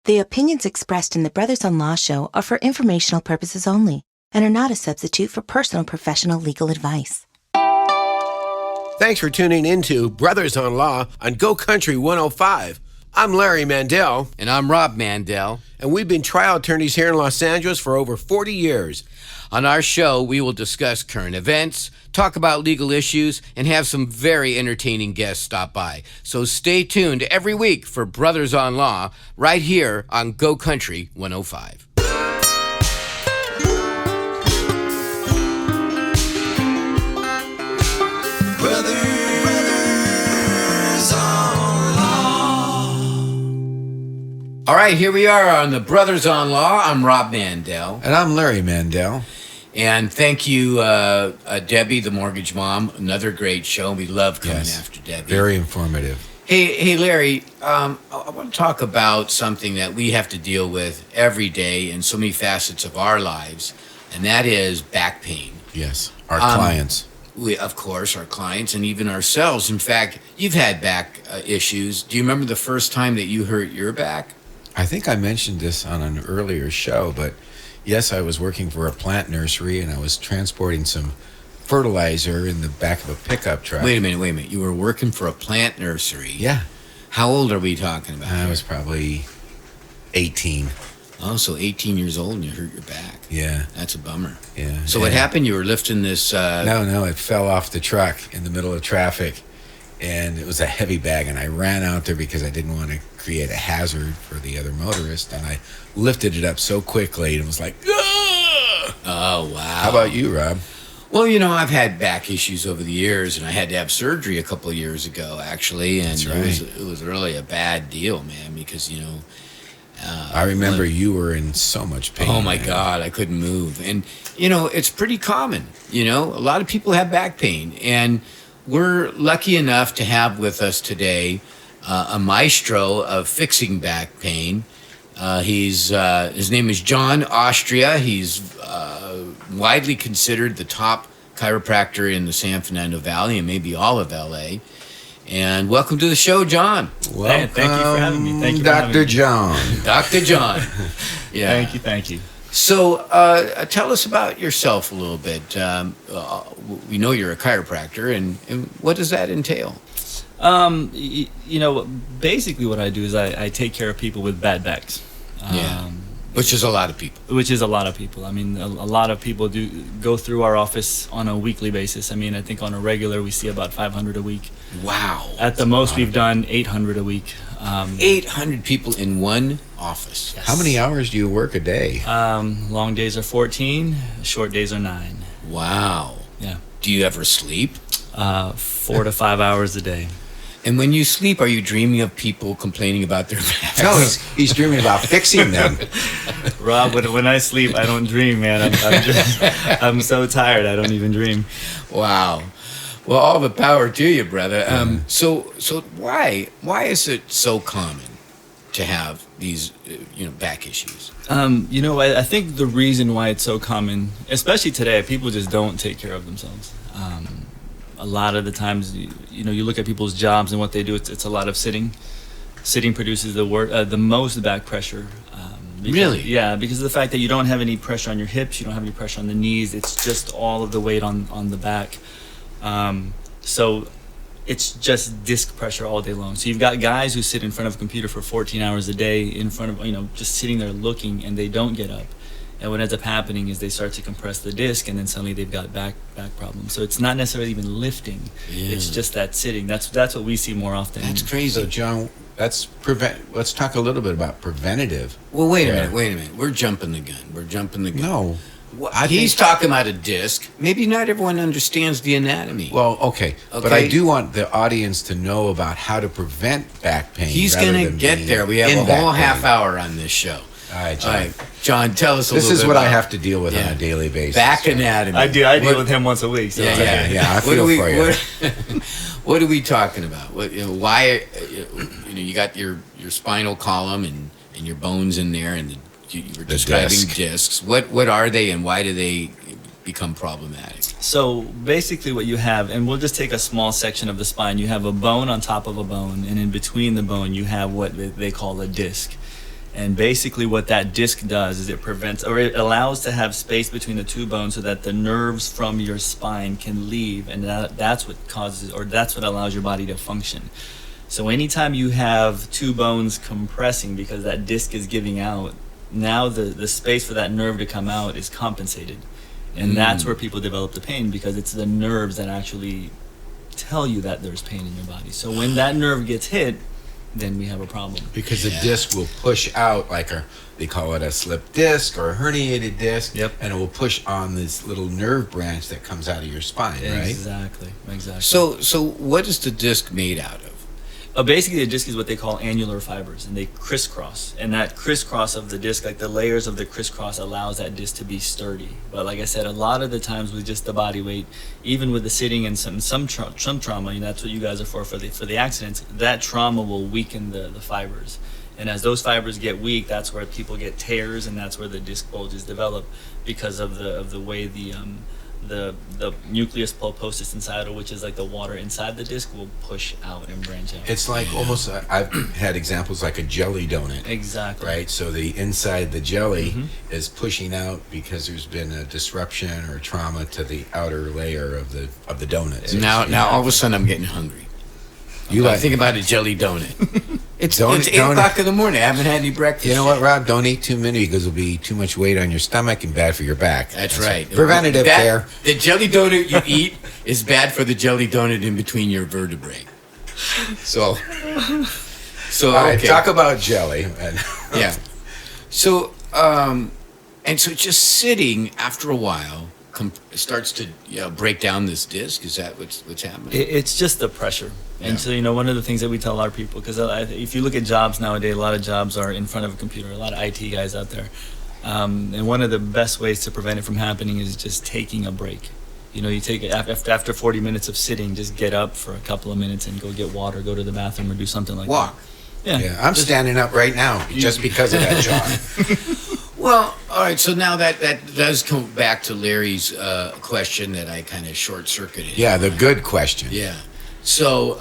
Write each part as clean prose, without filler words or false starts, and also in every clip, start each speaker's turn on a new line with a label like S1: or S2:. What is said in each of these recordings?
S1: The opinions expressed in the Brothers-in-Law show are for informational purposes only and are not a substitute for personal professional legal advice.
S2: Thanks for tuning into Brothers-in-Law on Go Country 105. I'm Larry Mandel.
S3: And I'm Rob Mandel.
S2: And we've been trial attorneys here in Los Angeles for over 40 years.
S3: On our show, we will discuss current events, talk about legal issues, and have some very entertaining guests stop by. So stay tuned every week for Brothers-in-Law right here on Go Country 105. All right, here we are on the Brothers-in-Law. I'm Rob Mandel.
S4: And I'm Larry Mandel.
S3: And thank you, Debbie, the mortgage mom. Another great show. We love coming after Debbie.
S4: Very informative.
S3: Hey, Larry, I want to talk about something that we have to deal with every day in so many facets of our lives, and that is back pain.
S4: Yes, our clients.
S3: Of course, our clients and even ourselves. In fact, you've had back issues. Do you remember the first time that you hurt your back?
S4: I think I mentioned this on an earlier show, but yes, I was working for a plant nursery and I was transporting some fertilizer in the back of a pickup truck.
S3: Wait a minute. You were working for a plant nursery?
S4: Yeah.
S3: How old are we talking about?
S4: I was probably 18.
S3: Oh, so 18 years old and you hurt your back.
S4: Yeah.
S3: That's a bummer.
S4: Yeah.
S3: So what happened? You were lifting this...
S4: No, it fell off the truck in the middle of traffic. And it was a heavy bag, and I ran out there because I didn't want to create a hazard for the other motorist, and I lifted it up so quickly, and it was like, ugh!
S3: Oh, wow.
S4: How about you, Rob?
S3: Well, I've had back issues over the years, and I had to have surgery a couple of years ago, actually, and
S4: That's right.
S3: it was really a bad deal, man, because,
S4: I remember you were in so much pain.
S3: Oh, my God, I couldn't move. And, it's pretty common, a lot of people have back pain, and we're lucky enough to have with us today a maestro of fixing back pain. His name is John Austria. He's widely considered the top chiropractor in the San Fernando Valley and maybe all of LA. And welcome to the show, John.
S4: Welcome,
S5: thank you for having me. Thank you,
S4: Dr. John.
S3: Dr. John. Yeah.
S5: Thank you.
S3: So tell us about yourself a little bit. We know you're a chiropractor, and what does that entail?
S5: Basically what I do is I take care of people with bad backs.
S3: Which is a lot of people.
S5: I mean, a lot of people do go through our office on a weekly basis. I mean, I think on a regular we see about 500 a week.
S3: Wow.
S5: At the most we've done 800 a week.
S3: 800 people in one office.
S5: Yes.
S4: How many hours do you work a day?
S5: Long days are 14, short days are 9.
S3: Wow.
S5: Yeah.
S3: Do you ever sleep?
S5: 4 to 5 hours a day.
S3: And when you sleep, are you dreaming of people complaining about their backs?
S4: No, he's dreaming about fixing them.
S5: Rob, when I sleep, I don't dream, man. I'm so tired, I don't even dream.
S3: Wow. Well, all the power to you, brother. So why is it so common to have these, back issues?
S5: I think the reason why it's so common, especially today, people just don't take care of themselves. A lot of the times, you look at people's jobs and what they do. It's a lot of sitting. Sitting produces the most back pressure.
S3: Really?
S5: Yeah, because of the fact that you don't have any pressure on your hips, you don't have any pressure on the knees. It's just all of the weight on the back. So it's just disc pressure all day long. So you've got guys who sit in front of a computer for 14 hours a day in front of, just sitting there looking, and they don't get up. And what ends up happening is they start to compress the disc, and then suddenly they've got back problems. So it's not necessarily even lifting. Yeah. It's just that sitting. That's what we see more often.
S3: That's crazy.
S4: So, John, let's talk a little bit about preventative.
S3: Well, wait a minute. We're jumping the gun.
S4: No.
S3: He's talking about a disc. Maybe not everyone understands the anatomy.
S4: Well, okay. But I do want the audience to know about how to prevent back pain.
S3: He's going to get there. We have a whole half hour on this show.
S4: All right, John.
S3: John, tell us a little bit.
S4: This is what I have to deal with on a daily basis.
S3: Back anatomy.
S5: I deal with him once a week. So
S4: I feel for you.
S3: What are we talking about? Why? You got your spinal column and your bones in there, and you were describing discs. What are they, and why do they become problematic?
S5: So basically what you have, and we'll just take a small section of the spine, you have a bone on top of a bone, and in between the bone you have what they call a disc. And basically what that disc does is it prevents, or it allows to have space between the two bones so that the nerves from your spine can leave, and that's what causes, or that's what allows your body to function. So anytime you have two bones compressing because that disc is giving out, now the space for that nerve to come out is compensated. And that's where people develop the pain, because it's the nerves that actually tell you that there's pain in your body. So when that nerve gets hit, then we have a problem.
S4: Because the disc will push out they call it a slip disc or a herniated disc.
S5: Yep.
S4: And it will push on this little nerve branch that comes out of your spine, right?
S5: Exactly.
S3: So what is the disc made out of?
S5: Basically, a disc is what they call annular fibers, and they crisscross. And that crisscross of the disc, like the layers of the crisscross, allows that disc to be sturdy. But like I said, a lot of the times with just the body weight, even with the sitting and some trauma, and that's what you guys are for the accidents, that trauma will weaken the fibers. And as those fibers get weak, that's where people get tears, and that's where the disc bulges develop, because of the way the nucleus pulposus inside, which is like the water inside the disc, will push out and branch out.
S4: It's like almost, I've had examples like a jelly donut.
S5: Exactly.
S4: Right? So the inside, the jelly is pushing out because there's been a disruption or trauma to the outer layer of the donut. So
S3: Now all of a sudden I'm getting hungry. Think about a jelly donut. It's 8 o'clock in the morning. I haven't had any breakfast.
S4: You know what, Rob? Don't eat too many because it'll be too much weight on your stomach and bad for your back.
S3: That's right.
S4: Preventative care.
S3: The jelly donut you eat is bad for the jelly donut in between your vertebrae. So
S4: all right,
S3: okay.
S4: talk about jelly.
S3: Yeah. So and so just sitting after a while starts to break down this disc. Is that what's happening?
S5: It's just the pressure. And so, one of the things that we tell our people, because if you look at jobs nowadays, a lot of jobs are in front of a computer, a lot of IT guys out there. And one of the best ways to prevent it from happening is just taking a break. You take it after 40 minutes of sitting, just get up for a couple of minutes and go get water, go to the bathroom, or do something like
S3: Walk.
S5: that.
S4: Yeah, I'm standing up right now just because of that, John.
S3: Well, all right. So now that does come back to Larry's question that I kind of short-circuited.
S4: Yeah, the good question.
S3: Yeah. So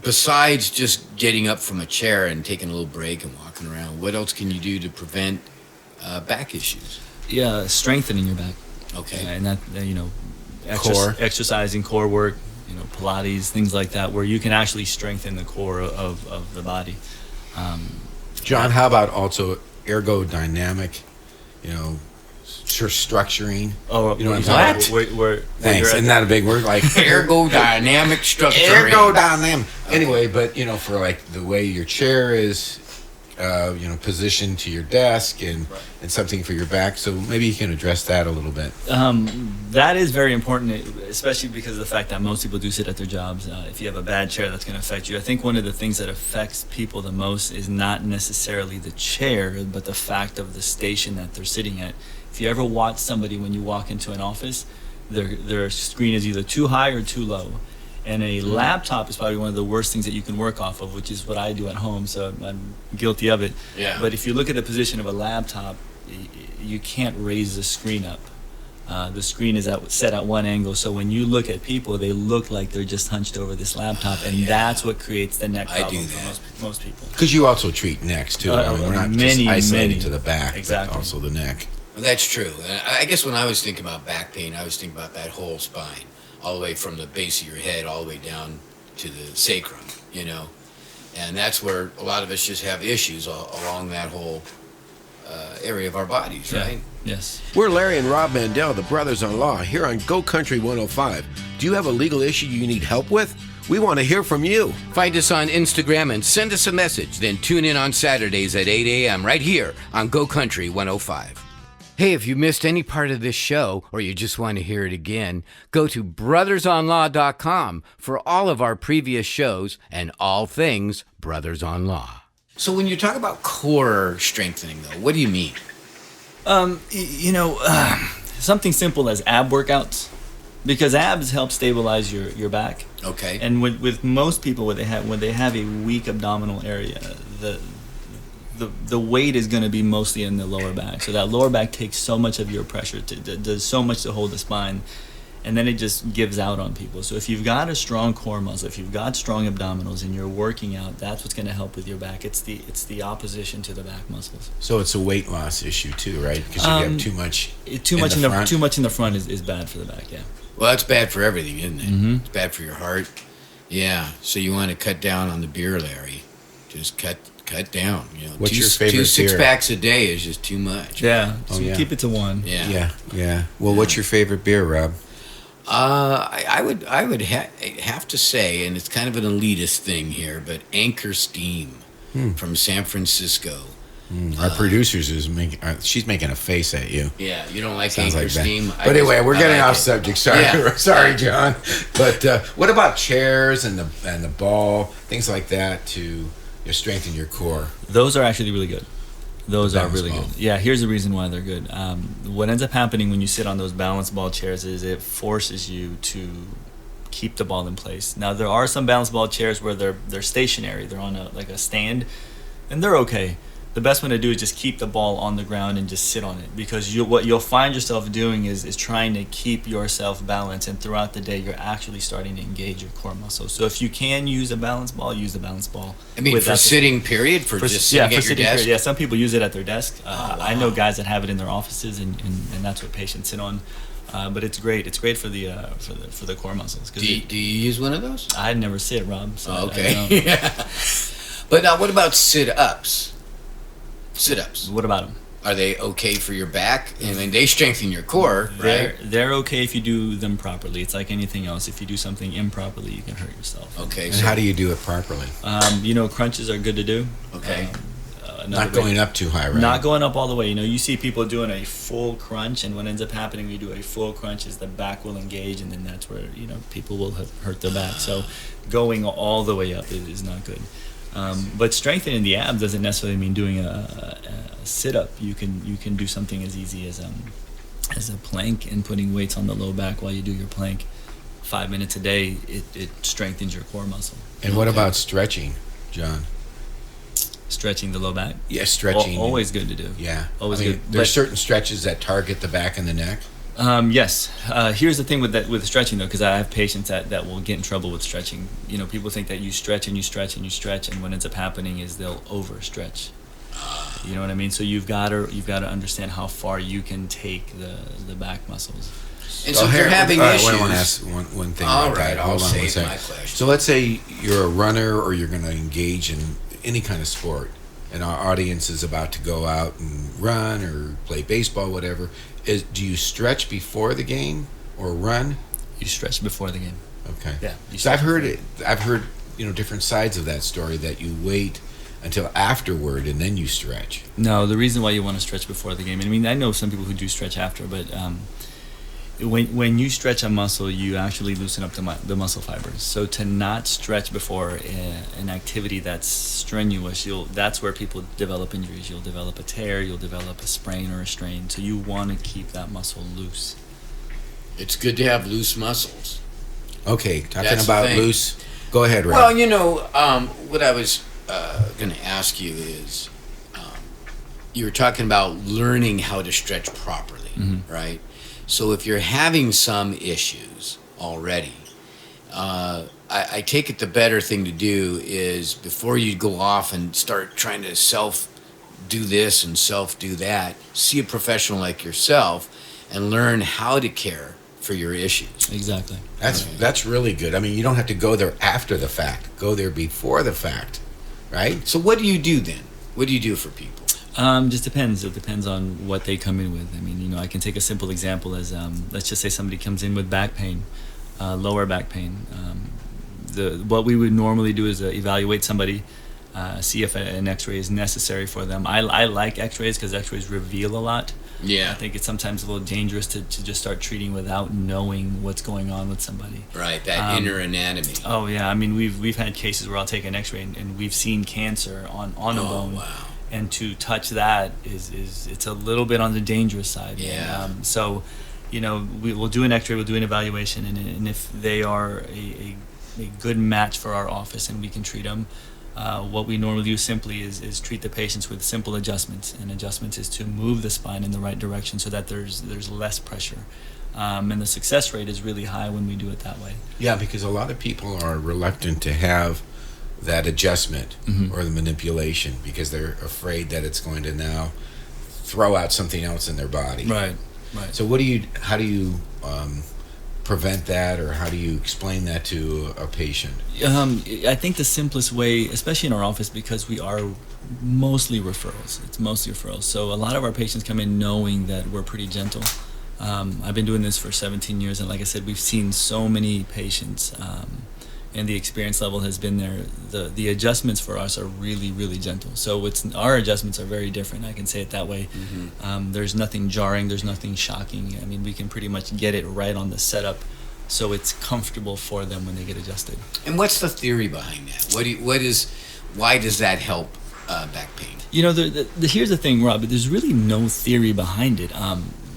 S3: besides just getting up from a chair and taking a little break and walking around, what else can you do to prevent back issues?
S5: Yeah, strengthening your back.
S3: Okay.
S5: And that,
S4: Core.
S5: exercising, core work, Pilates, things like that, where you can actually strengthen the core of the body.
S4: John, how about also ergodynamic, structuring?
S5: Oh,
S4: you know what I'm talking about? Thanks. Isn't that a big word? Like
S3: ergodynamic structure.
S4: Ergodynamic. Anyway, but for like the way your chair is, positioned to your desk and something for your back. So maybe you can address that a little bit.
S5: That is very important, especially because of the fact that most people do sit at their jobs. If you have a bad chair, that's going to affect you. I think one of the things that affects people the most is not necessarily the chair, but the fact of the station that they're sitting at. If you ever watch somebody when you walk into an office, their screen is either too high or too low. And a laptop is probably one of the worst things that you can work off of, which is what I do at home, so I'm guilty of it.
S3: Yeah.
S5: But if you look at the position of a laptop, you can't raise the screen up. The screen is set at one angle, so when you look at people, they look like they're just hunched over this laptop, and that's what creates the neck problem for most people.
S4: Because you also treat necks, too. We're not just isolated to the back,
S5: exactly.
S4: But also the neck.
S3: Well, that's true. I guess when I was thinking about back pain, I was thinking about that whole spine, all the way from the base of your head all the way down to the sacrum, and that's where a lot of us just have issues along that whole area of our bodies, right?
S5: Yes.
S2: We're Larry and Rob Mandel, the brothers-in-law, here on Go Country 105. Do you have a legal issue you need help with? We want to hear from you.
S3: Find us on Instagram and send us a message. Then tune in on Saturdays at 8 a.m. right here on Go Country 105. Hey, if you missed any part of this show or you just want to hear it again, go to brothersonlaw.com for all of our previous shows and all things Brothers on Law. So when you talk about core strengthening, though, what do you mean?
S5: Something simple as ab workouts, because abs help stabilize your back.
S3: Okay.
S5: And with most people, when they have a weak abdominal area, the weight is going to be mostly in the lower back. So that lower back takes so much of your pressure, does so much to hold the spine. and then it just gives out on people. So if you've got a strong core muscle, if you've got strong abdominals and you're working out, that's what's going to help with your back. It's the opposition to the back muscles.
S4: So it's a weight loss issue too, right? Because you have too much.
S5: Too much in the front is bad for the back. Yeah.
S3: Well, that's bad for everything, isn't it?
S5: Mm-hmm.
S3: It's bad for your heart. Yeah. So you want to cut down on the beer, Larry. Just cut down. You know,
S4: What's your favorite
S3: two six
S4: beer?
S3: packs a day is just too much.
S5: Yeah.
S4: Oh,
S5: So
S4: yeah.
S5: keep it to one.
S3: Yeah.
S4: Yeah. Well, what's your favorite beer, Rob?
S3: I would have to say, and it's kind of an elitist thing here, but Anchor Steam from San Francisco.
S4: Our producers is making. She's making a face at you.
S3: Yeah, you don't like
S4: Sounds
S3: Anchor
S4: like that.
S3: Steam.
S4: But anyway, we're getting
S3: like
S4: off
S3: it.
S4: subject. Sorry,
S3: Yeah.
S4: sorry, John. But what about chairs and the ball, things like that to strengthen your core?
S5: Those are actually really good. Those are
S4: Balance
S5: really
S4: ball.
S5: good. Yeah, here's the reason why they're good. What ends up happening when you sit on those balance ball chairs is it forces you to keep the ball in place. Now there are some balance ball chairs where they're stationary. They're on a stand, and they're okay. The best one to do is just keep the ball on the ground and just sit on it, because what you'll find yourself doing is trying to keep yourself balanced, and throughout the day you're actually starting to engage your core muscles. So if you can use a balance ball, use the balance ball.
S3: I mean,
S5: with
S3: for
S5: that-
S3: sitting period, for just sitting at your
S5: sitting
S3: desk.
S5: period. Yeah, some people use it at their desk.
S3: wow.
S5: I know guys that have it in their offices, and that's what patients sit on. But it's great. It's great for the core muscles.
S3: Do you use one of those?
S5: I never sit, Rob. So
S3: Oh,
S5: I
S3: okay.
S5: don't.
S3: Yeah. But now, what about sit-ups? Sit-ups.
S5: What about them?
S3: Are they okay for your back? I mean, they strengthen your core, right?
S5: They're okay if you do them properly. It's like anything else. If you do something improperly, you can hurt yourself.
S3: Okay.
S4: And
S3: So,
S4: how do you do it properly?
S5: Crunches are good to do.
S3: okay.
S4: Not going up too high, right?
S5: Not going up all the way. You see people doing a full crunch, and what ends up happening when you do a full crunch is the back will engage, and then that's where people will hurt their back. So going all the way up is not good. But strengthening the abs doesn't necessarily mean doing a sit-up. You can do something as easy as a plank and putting weights on the low back while you do your plank. 5 minutes a day, it strengthens your core muscle.
S4: And what about stretching, John?
S5: Stretching the low back.
S4: Yeah, stretching.
S5: Always good to do.
S4: Yeah.
S5: Always
S4: I mean,
S5: good.
S4: There's
S5: But-
S4: certain stretches that target the back and the neck.
S5: Yes. Here's the thing with stretching though, because I have patients that will get in trouble with stretching. People think that you stretch and you stretch and you stretch, and what ends up happening is they'll overstretch. You know what I mean? So you've got to understand how far you can take the back muscles.
S3: And so if you're having
S4: all right,
S3: issues.
S4: I want to ask one thing.
S3: All
S4: about that.
S3: right, I'll
S4: Hold on one
S3: save
S4: second.
S3: my question.
S4: So let's say you're a runner or you're going to engage in any kind of sport, and our audience is about to go out and run or play baseball, whatever. Do you stretch before the game or run?
S5: You stretch before the game.
S4: Okay.
S5: Yeah.
S4: So I've heard different sides of that story, that you wait until afterward and then you stretch.
S5: No, the reason why you want to stretch before the game. I mean, I know some people who do stretch after, but when you stretch a muscle, you actually loosen up the muscle fibers. So to not stretch before an activity that's strenuous, that's where people develop injuries. You'll develop a tear, you'll develop a sprain or a strain. So you want to keep that muscle loose.
S3: It's good to have loose muscles.
S4: Okay, talking
S3: That's the
S4: about
S3: thing.
S4: loose. Go ahead, Rob.
S3: Well, what I was going to ask you is, you were talking about learning how to stretch properly, right? So if you're having some issues already, I take it the better thing to do is, before you go off and start trying to self-do this and self-do that, see a professional like yourself and learn how to care for your issues.
S5: Exactly.
S4: That's really good. I mean, you don't have to go there after the fact. Go there before the fact, right?
S3: So what do you do then? What do you do for people?
S5: Just depends. It depends on what they come in with. I mean, I can take a simple example as, let's just say somebody comes in with back pain, lower back pain. What we would normally do is evaluate somebody, see if an x-ray is necessary for them. I like x-rays because x-rays reveal a lot.
S3: Yeah.
S5: I think it's sometimes a little dangerous to just start treating without knowing what's going on with somebody.
S3: Right, that inner anatomy.
S5: Oh yeah, I mean we've had cases where I'll take an x-ray and we've seen cancer on a bone.
S3: Wow.
S5: And to touch that is it's a little bit on the dangerous side.
S3: Yeah.
S5: So, we'll do an x-ray, we'll do an evaluation, and if they are a good match for our office and we can treat them, what we normally do simply is treat the patients with simple adjustments. And adjustments is to move the spine in the right direction so that there's less pressure. And the success rate is really high when we do it that way.
S4: Yeah, because a lot of people are reluctant to have that adjustment or the manipulation because they're afraid that it's going to now throw out something else in their body.
S5: Right.
S4: So how do you prevent that, or how do you explain that to a patient?
S5: I think the simplest way, especially in our office, because we are mostly referrals. It's mostly referrals. So a lot of our patients come in knowing that we're pretty gentle. I've been doing this for 17 years, and like I said, we've seen so many patients, and the experience level has been there. The adjustments for us are really, really gentle. So our adjustments are very different. I can say it that way. There's nothing jarring. There's nothing shocking. I mean, we can pretty much get it right on the setup, so it's comfortable for them when they get adjusted.
S3: And what's the theory behind that? Why does that help back pain?
S5: You know, here's the thing, Rob. There's really no theory behind it.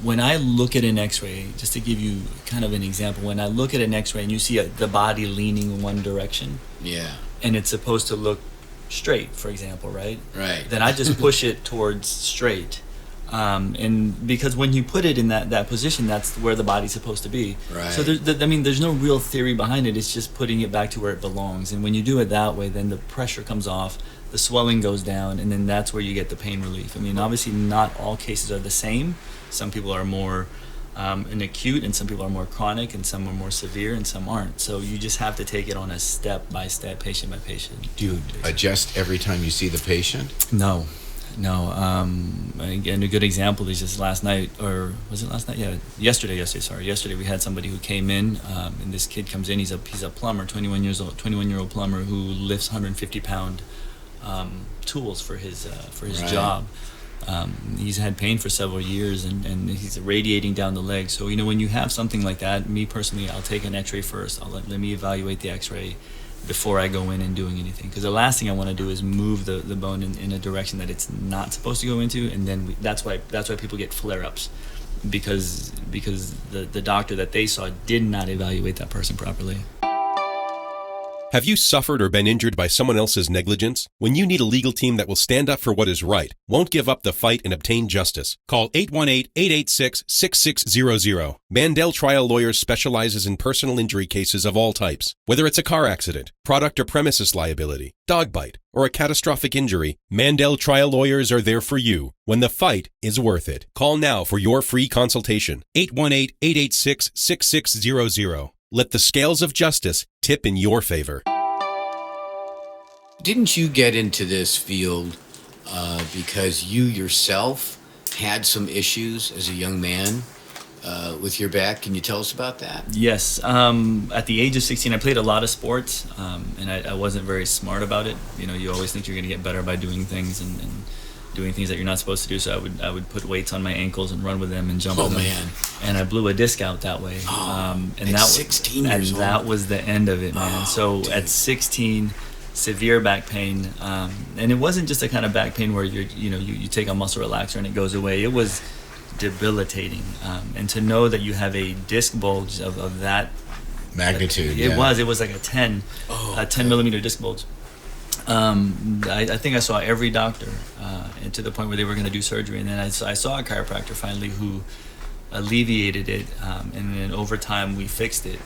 S5: When I look at an X-ray, just to give you kind of an example, when I look at an X-ray and you see the body leaning in one direction, and it's supposed to look straight, for example, right?
S3: Right.
S5: Then I just push it towards straight, and because when you put it in that position, that's where the body's supposed to be.
S3: Right.
S5: So there's no real theory behind it. It's just putting it back to where it belongs. And when you do it that way, then the pressure comes off, the swelling goes down, and then that's where you get the pain relief. I mean, obviously not all cases are the same. Some people are more an acute, and some people are more chronic, and some are more severe, and some aren't. So you just have to take it on a step-by-step, patient-by-patient.
S4: Do you adjust every time you see the patient?
S5: No. Again, a good example is just last night, or was it last night? Yeah, yesterday. Yesterday we had somebody who came in, and this kid comes in. He's a plumber, 21-year-old plumber who lifts 150-pound tools for his
S3: Right.
S5: job. He's had pain for several years, and he's radiating down the leg. So, you know, when you have something like that, me personally, I'll take an X-ray first. Let me evaluate the X-ray before I go in and doing anything. Because the last thing I want to do is move the bone in a direction that it's not supposed to go into, and then that's why people get flare-ups, because the doctor that they saw did not evaluate that person properly.
S6: Have you suffered or been injured by someone else's negligence? When you need a legal team that will stand up for what is right, won't give up the fight and obtain justice, call 818-886-6600. Mandel Trial Lawyers specializes in personal injury cases of all types. Whether it's a car accident, product or premises liability, dog bite, or a catastrophic injury, Mandel Trial Lawyers are there for you when the fight is worth it. Call now for your free consultation. 818-886-6600. Let the scales of justice tip in your favor.
S3: Didn't you get into this field because you yourself had some issues as a young man with your back? Can you tell us about that?
S5: Yes. At the age of 16, I played a lot of sports, and I wasn't very smart about it. You know, you always think you're going to get better by doing things and doing things that you're not supposed to do. So I would put weights on my ankles and run with them and jump with them.
S3: Man.
S5: And I blew a disc out that way.
S3: And
S5: that
S3: at 16 years old.
S5: that was the end of it, man. So
S3: dude.
S5: At 16, severe back pain, and it wasn't just a kind of back pain where you take a muscle relaxer and it goes away. It was debilitating, and to know that you have a disc bulge of that
S4: Magnitude.
S5: it was like a 10 millimeter disc bulge. I think I saw every doctor, and to the point where they were going to do surgery, and then I saw a chiropractor finally who alleviated it, and then over time we fixed it,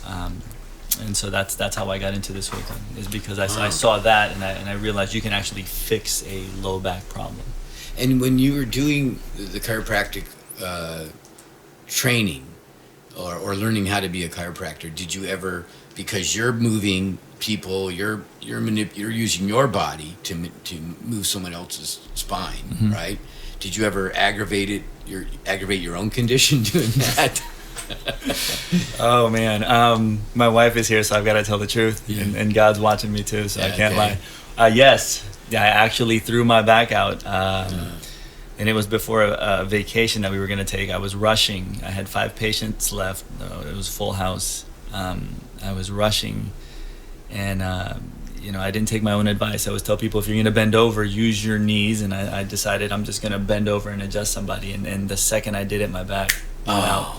S5: and so that's how I got into this whole thing, is because I saw that, and I realized you can actually fix a low back problem.
S3: And when you were doing the chiropractic training or learning how to be a chiropractor, did you ever, because you're moving people, you're using your body to move someone else's spine, right? Did you ever aggravate your own condition doing that?
S5: Oh man, my wife is here, so I've got to tell the truth, and God's watching me too, so I can't lie. Yes, I actually threw my back out, and it was before a vacation that we were going to take. I was rushing. I had 5 patients left. It was full house. I was rushing, and I didn't take my own advice. I always tell people, if you're going to bend over, use your knees, and I decided I'm just going to bend over and adjust somebody, and the second I did it, my back went out.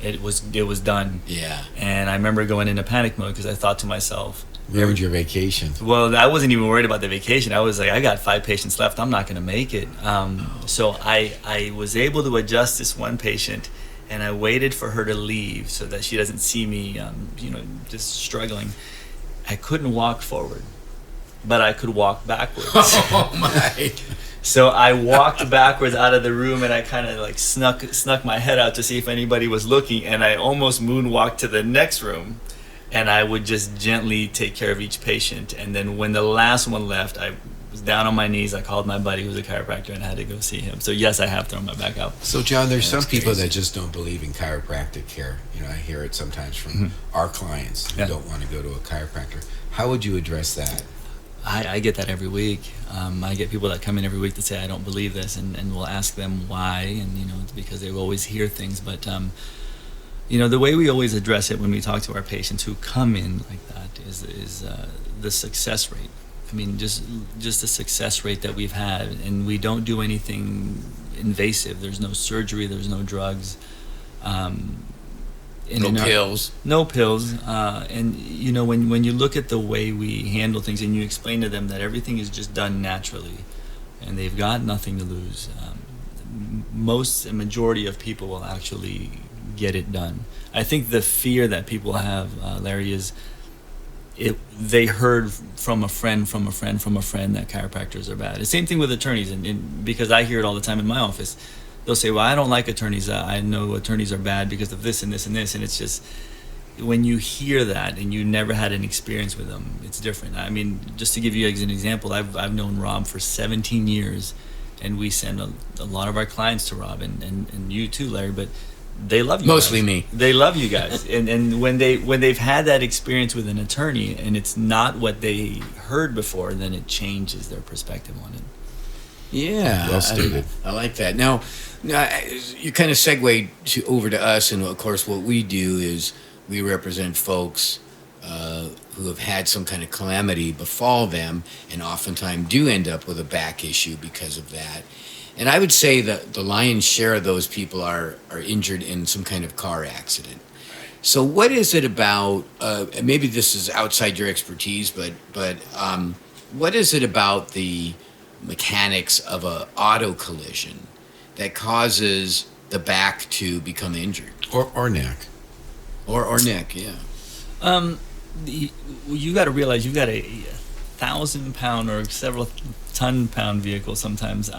S5: It was done.
S3: Yeah.
S5: And I remember going into panic mode because I thought to myself,
S4: Ruined your vacation.
S5: well, I wasn't even worried about the vacation. I was like, I got 5 patients left. I'm not going to make it. So I was able to adjust this one patient, and I waited for her to leave so that she doesn't see me, just struggling. I couldn't walk forward, but I could walk backwards.
S3: Oh my!
S5: So I walked backwards out of the room, and I kind of like snuck my head out to see if anybody was looking, and I almost moonwalked to the next room, and I would just gently take care of each patient. And then when the last one left, I was down on my knees. I called my buddy who's a chiropractor, and I had to go see him. So yes, I have thrown my back out.
S4: So John, there's some people
S3: crazy.
S4: that just don't believe in chiropractic care. I hear it sometimes from our clients who don't want to go to a chiropractor. How would you address that?
S5: I get that every week. I get people that come in every week that say, I don't believe this, and we'll ask them why, and it's because they always hear things. But the way we always address it when we talk to our patients who come in like that is the success rate. I mean, just the success rate that we've had, and we don't do anything invasive. There's no surgery, there's no drugs.
S3: Pills.
S5: No pills. And when you look at the way we handle things, and you explain to them that everything is just done naturally, and they've got nothing to lose, a majority of people will actually get it done. I think the fear that people have, Larry, is they heard from a friend that chiropractors are bad. The same thing with attorneys, and because I hear it all the time in my office. They'll say, well, I don't like attorneys. I know attorneys are bad because of this and this and this. And it's just, when you hear that and you never had an experience with them, it's different. I mean, just to give you an example, I've known Rob for 17 years, and we send a lot of our clients to Rob, and you too, Larry, but they love you
S3: Mostly
S5: guys.
S3: me.
S5: They love you guys. and when they've had that experience with an attorney and it's not what they heard before, then it changes their perspective on it.
S3: Yeah,
S4: Well stated.
S3: I like that. Now, you kind of segue over to us, and of course, what we do is we represent folks who have had some kind of calamity befall them, and oftentimes do end up with a back issue because of that. And I would say that the lion's share of those people are injured in some kind of car accident. So, what is it about? Maybe this is outside your expertise, but what is it about the mechanics of a auto collision that causes the back to become injured,
S4: Or neck.
S3: or neck? Yeah.
S5: You got to realize you've got a 1,000-pound or several ton-pound vehicle sometimes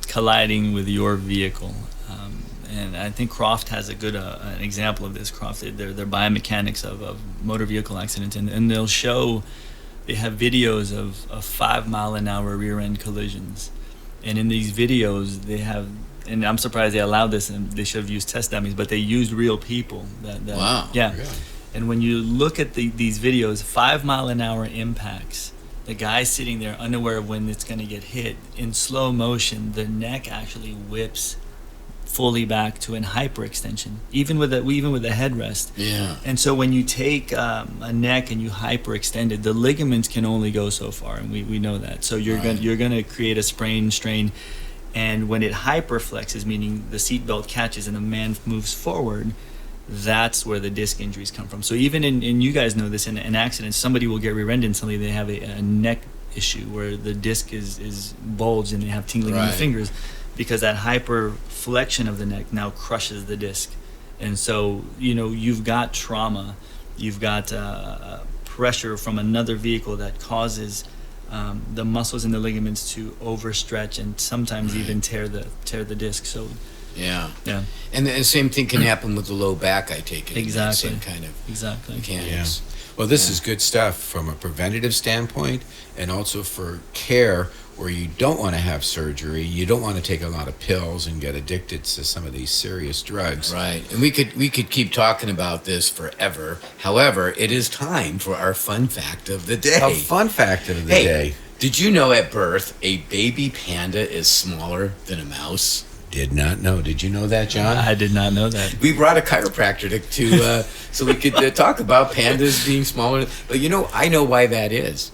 S5: colliding with your vehicle, and I think Croft has a good an example of this. Croft, they're biomechanics of motor vehicle accidents, and they'll show. They have videos of 5-mile-an-hour rear-end collisions, and in these videos they have, and I'm surprised they allowed this, and they should have used test dummies, but they used real people.
S3: Wow.
S5: Yeah.
S4: Really?
S5: And when you look at these videos, 5-mile-an-hour impacts, the guy sitting there unaware of when it's going to get hit, in slow motion, the neck actually whips fully back to an hyperextension, even with the headrest.
S3: Yeah.
S5: And so when you take a neck and you hyperextend it, the ligaments can only go so far, and we know that. So you're going to create a sprain, strain, and when it hyperflexes, meaning the seatbelt catches and the man moves forward, that's where the disc injuries come from. So even in you guys know this, in an accident, somebody will get rear-ended and suddenly they have a neck issue where the disc is bulged and they have tingling in the
S3: Right.
S5: fingers, because that hyperflexion of the neck now crushes the disc. And so, you've got trauma, you've got pressure from another vehicle that causes the muscles and the ligaments to overstretch and sometimes even tear the disc. So,
S3: Yeah.
S5: yeah,
S3: And the same thing can happen with the low back, I take it.
S5: Exactly.
S3: Same kind of
S5: exactly.
S3: mechanics.
S4: Well, this is good stuff from a preventative standpoint, and also for care where you don't want to have surgery, you don't want to take a lot of pills and get addicted to some of these serious drugs.
S3: Right. And we could keep talking about this forever. However, it is time for our fun fact of the day.
S4: A fun fact of the
S3: Hey,
S4: day.
S3: did you know at birth a baby panda is smaller than a mouse?
S4: Did not know. Did you know that, John?
S5: I did not know that.
S3: We brought a chiropractor to so we could talk about pandas being smaller. But I know why that is.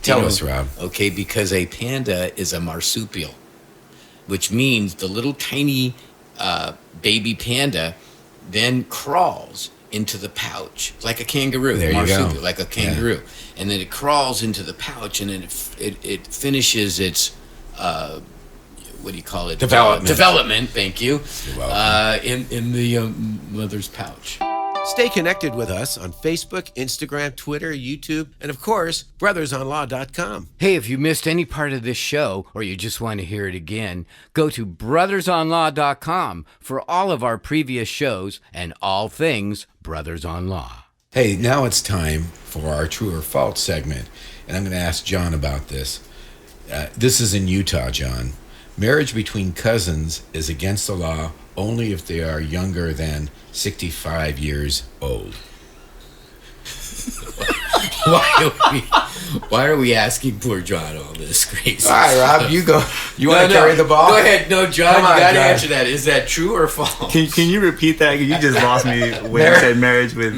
S4: Tell us, Rob.
S3: Okay, because a panda is a marsupial, which means the little tiny baby panda then crawls into the pouch like a kangaroo.
S4: There you
S3: marsupial,
S4: go.
S3: like a kangaroo, and then it crawls into the pouch, and then it finishes its what do you call it?
S2: Development.
S3: Development. Thank you.
S4: You're welcome.
S3: In the mother's pouch.
S2: Stay connected with us on Facebook, Instagram, Twitter, YouTube, and of course, brothersonlaw.com.
S3: Hey, if you missed any part of this show or you just want to hear it again, go to brothersonlaw.com for all of our previous shows and all things Brothers on Law.
S4: Hey, now it's time for our true or false segment, and I'm going to ask John about this. This is in Utah, John. Marriage between cousins is against the law only if they are younger than 65 years old.
S3: Why are we asking poor John all this crazy?
S4: All right, Rob, you go. You want to carry the ball?
S3: Go ahead. No, John,
S4: Come on,
S3: you got to
S4: John.
S3: answer that. Is that true or false?
S5: Can you repeat that? You just lost me when you said marriage with.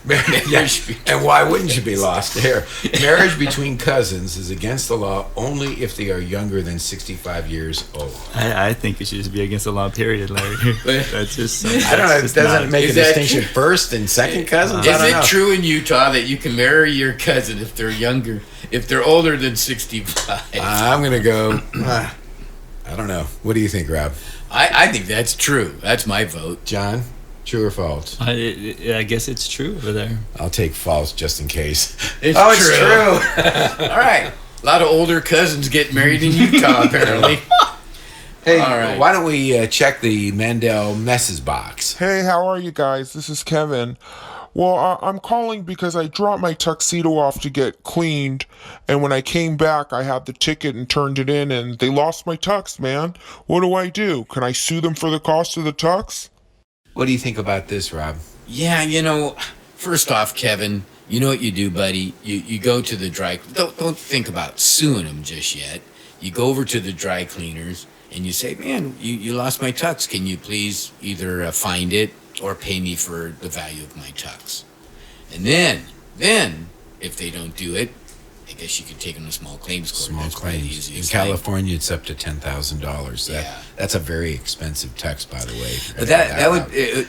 S4: And why wouldn't you be lost there? Marriage between cousins is against the law only if they are younger than 65 years old.
S5: I think it should just be against the law, period, Larry. That's just.
S4: I don't know.
S5: That's
S4: Doesn't it make a
S3: Is that
S4: distinction
S3: true?
S4: first and second cousins?
S3: Is
S4: I don't
S3: it
S4: know.
S3: true in Utah that you can marry your cousin if they're younger, if they're older than 65?
S4: I'm going to go. I don't know. What do you think, Rob?
S3: I think that's true. That's my vote.
S4: John, true or false?
S5: I guess it's true over there.
S4: I'll take false just in case.
S3: It's
S4: true.
S3: All right. A lot of older cousins get married in Utah, apparently.
S4: Hey,
S3: All right.
S4: why don't we check the Mandel messes box?
S7: Hey, how are you guys? This is Kevin. Well, I'm calling because I dropped my tuxedo off to get cleaned, and when I came back, I had the ticket and turned it in, and they lost my tux, man. What do I do? Can I sue them for the cost of the tux?
S4: What do you think about this, Rob?
S3: Yeah, first off, Kevin, you know what you do, buddy? You go to the dry... Don't think about suing them just yet. You go over to the dry cleaners, and you say, man, you lost my tux. Can you please either find it or pay me for the value of my tux? And then, if they don't do it, I guess you could take them to small claims court.
S4: Small
S3: That's probably the
S4: claims. In
S3: easiest thing.
S4: California, it's up to $10,000.
S3: Yeah.
S4: That's a very expensive tux, by the way.
S3: But that would,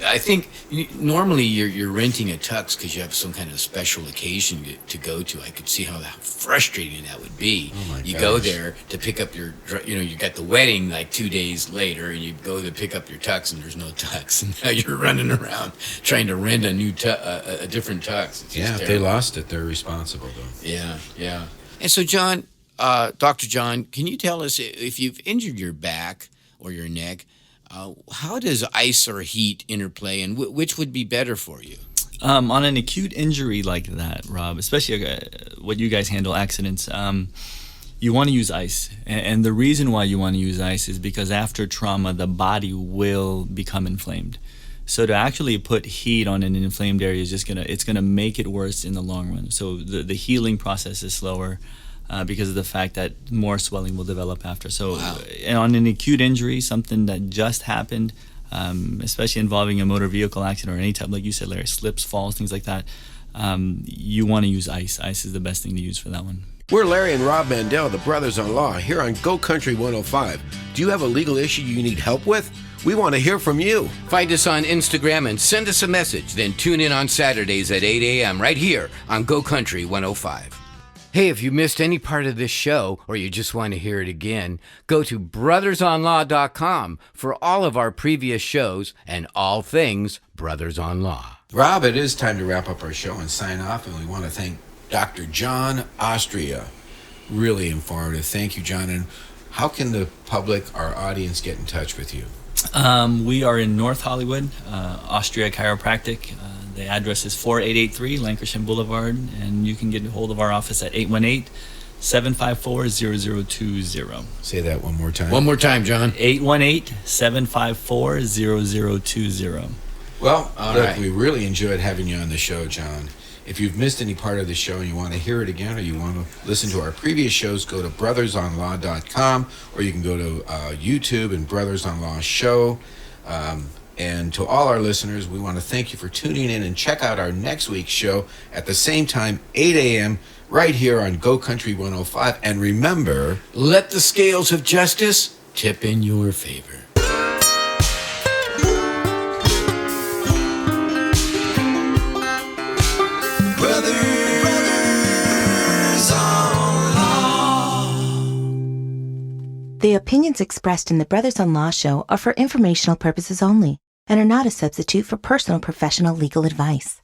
S3: I think, normally you're renting a tux because you have some kind of special occasion to go to. I could see how frustrating that would be.
S4: Oh my
S3: You go
S4: gosh.
S3: there to pick up your, you got the wedding like 2 days later, and you go to pick up your tux, and there's no tux, and now you're running around trying to rent a new a different tux. It's just
S4: Yeah, if they
S3: terrible.
S4: lost it, they're responsible, though.
S3: Yeah. And so, John, Dr. John, can you tell us if you've injured your back or your neck, how does ice or heat interplay, and which would be better for you?
S5: On an acute injury like that, Rob, especially what you guys handle, accidents, you want to use ice. And the reason why you want to use ice is because after trauma, the body will become inflamed. So to actually put heat on an inflamed area is just it's gonna make it worse in the long run. So the healing process is slower because of the fact that more swelling will develop after. So and on an acute injury, something that just happened, especially involving a motor vehicle accident or any type, like you said, Larry, slips, falls, things like that, you want to use ice. Ice is the best thing to use for that one.
S2: We're Larry and Rob Mandel, the Brothers on Law, here on Go Country 105. Do you have a legal issue you need help with? We want to hear from you.
S3: Find us on Instagram and send us a message. Then tune in on Saturdays at 8 a.m. right here on Go Country 105. Hey, if you missed any part of this show or you just want to hear it again, go to brothersonlaw.com for all of our previous shows and all things Brothers on Law.
S4: Rob, it is time to wrap up our show and sign off, and we want to thank Dr. John Austria. Really informative. Thank you, John. And how can the public, our audience, get in touch with you?
S5: We are in North Hollywood, Austria Chiropractic. The address is 4883 Lancashire Boulevard, and you can get a hold of our office at 818-754-0020.
S4: Say that one more time.
S3: One more time, John.
S5: 818-754-0020.
S4: Well,
S3: All
S4: look,
S3: right.
S4: we really enjoyed having you on the show, John. If you've missed any part of the show and you want to hear it again or you want to listen to our previous shows, go to brothersonlaw.com, or you can go to YouTube and Brothers on Law Show. And to all our listeners, we want to thank you for tuning in, and check out our next week's show at the same time, 8 a.m., right here on Go Country 105. And remember,
S3: Let the scales of justice tip in your favor.
S1: The opinions expressed in the Brothers-in-Law show are for informational purposes only and are not a substitute for personal professional legal advice.